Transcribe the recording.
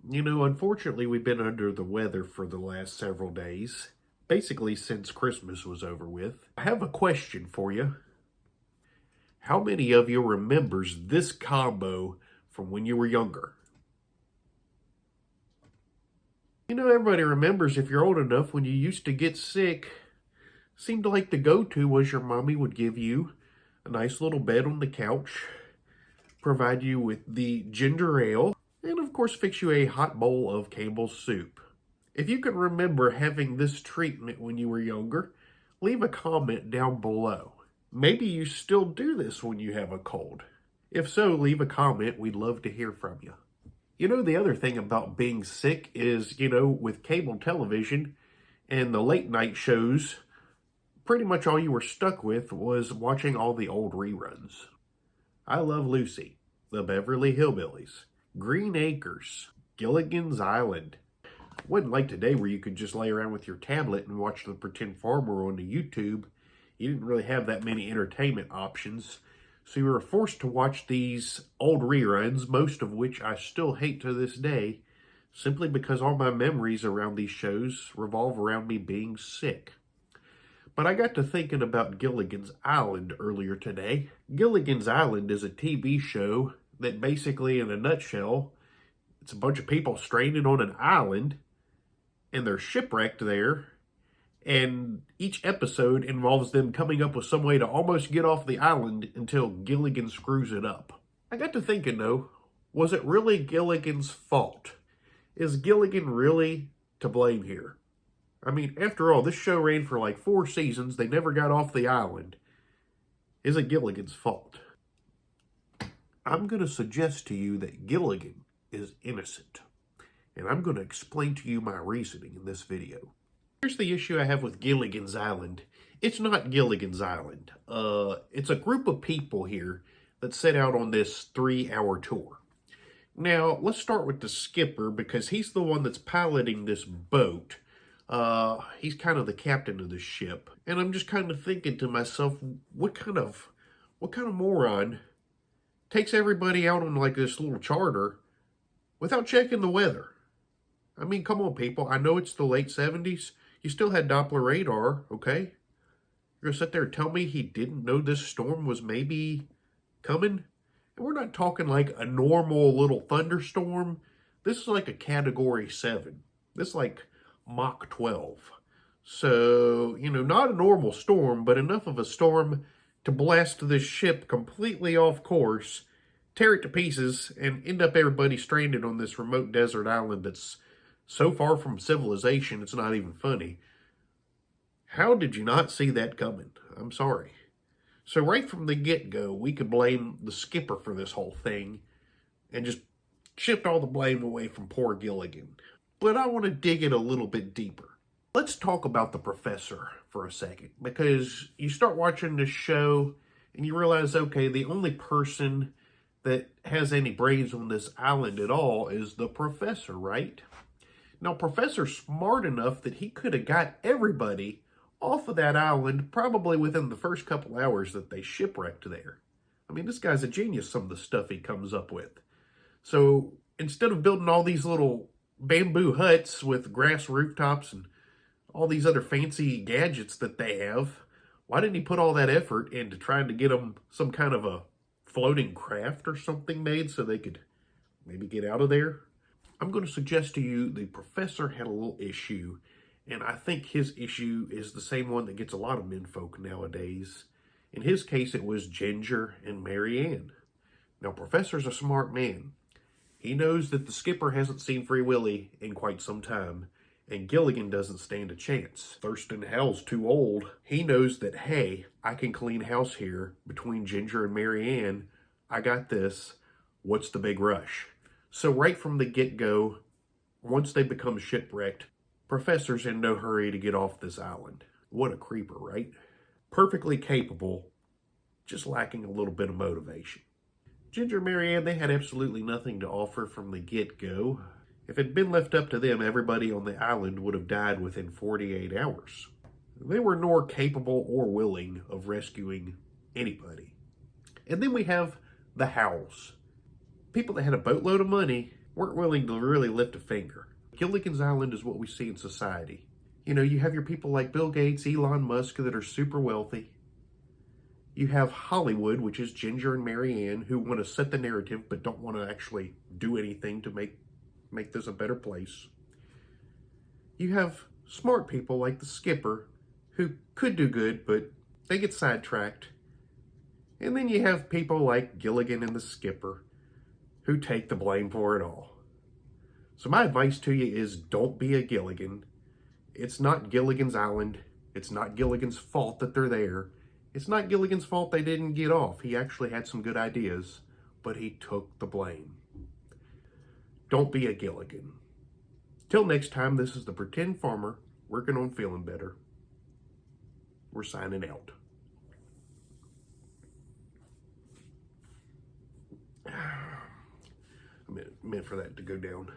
Unfortunately, we've been under the weather for the last several days, basically since Christmas was over with. I have a question for you. How many of you remembers this combo from when you were younger? Everybody remembers, if you're old enough, when you used to get sick, seemed like the go-to was your mommy would give you a nice little bed on the couch, provide you with the ginger ale, and of course fix you a hot bowl of Campbell's soup. If you can remember having this treatment when you were younger, leave a comment down below. Maybe you still do this when you have a cold. If so, leave a comment. We'd love to hear from you. The other thing about being sick is, with cable television and the late night shows, pretty much all you were stuck with was watching all the old reruns. I Love Lucy, The Beverly Hillbillies, Green Acres, Gilligan's Island. It wasn't like today where you could just lay around with your tablet and watch The Pretend Farmer on the YouTube. You didn't really have that many entertainment options, so you were forced to watch these old reruns, most of which I still hate to this day, simply because all my memories around these shows revolve around me being sick. But I got to thinking about Gilligan's Island earlier today. Gilligan's Island is a TV show that basically, in a nutshell, it's a bunch of people stranded on an island, and they're shipwrecked there, and each episode involves them coming up with some way to almost get off the island until Gilligan screws it up. I got to thinking, though, was it really Gilligan's fault? Is Gilligan really to blame here? I mean, after all, this show ran for like 4 seasons. They never got off the island. Is it Gilligan's fault? I'm going to suggest to you that Gilligan is innocent. And I'm going to explain to you my reasoning in this video. Here's the issue I have with Gilligan's Island. It's not Gilligan's Island. It's a group of people here that set out on this 3-hour tour. Now, let's start with the skipper, because he's the one that's piloting this boat. He's kind of the captain of the ship. And I'm just kind of thinking to myself, what kind of moron takes everybody out on like this little charter without checking the weather? I mean, come on, people. I know it's the late 70s. You still had Doppler radar, okay? You're going to sit there and tell me he didn't know this storm was maybe coming? And we're not talking like a normal little thunderstorm. This is like a Category 7. This is like Mach 12. So, not a normal storm, but enough of a storm to blast this ship completely off course, tear it to pieces, and end up everybody stranded on this remote desert island that's so far from civilization, it's not even funny. How did you not see that coming? I'm sorry. So right from the get-go, we could blame the skipper for this whole thing and just shift all the blame away from poor Gilligan. But I want to dig it a little bit deeper. Let's talk about the professor for a second, because you start watching this show and you realize, okay, the only person that has any brains on this island at all is the professor, right? Now, Professor's smart enough that he could have got everybody off of that island probably within the first couple hours that they shipwrecked there. I mean, this guy's a genius, some of the stuff he comes up with. So instead of building all these little bamboo huts with grass rooftops and all these other fancy gadgets that they have, why didn't he put all that effort into trying to get them some kind of a floating craft or something made so they could maybe get out of there? I'm going to suggest to you the professor had a little issue, and I think his issue is the same one that gets a lot of menfolk nowadays. In his case, it was Ginger and Mary Ann. Now, Professor's a smart man. He knows that the skipper hasn't seen Free Willy in quite some time, and Gilligan doesn't stand a chance. Thurston Howell's too old. He knows that, hey, I can clean house here between Ginger and Mary Ann. I got this. What's the big rush? So right from the get-go, once they become shipwrecked, Professor's in no hurry to get off this island. What a creeper, right? Perfectly capable, just lacking a little bit of motivation. Ginger and Mary Ann, they had absolutely nothing to offer from the get-go. If it had been left up to them, everybody on the island would have died within 48 hours. They were nor capable or willing of rescuing anybody. And then we have the Howells. People that had a boatload of money weren't willing to really lift a finger. Gilligan's Island is what we see in society. You know, you have your people like Bill Gates, Elon Musk that are super wealthy. You have Hollywood, which is Ginger and Marianne, who want to set the narrative but don't want to actually do anything to make this a better place. You have smart people like the skipper, who could do good, but they get sidetracked. And then you have people like Gilligan and the skipper, who take the blame for it all. So my advice to you is don't be a Gilligan. It's not Gilligan's Island. It's not Gilligan's fault that they're there. It's not Gilligan's fault they didn't get off. He actually had some good ideas, but he took the blame. Don't be a Gilligan. Till next time, this is the Pretend Farmer working on feeling better. We're signing out. I meant for that to go down.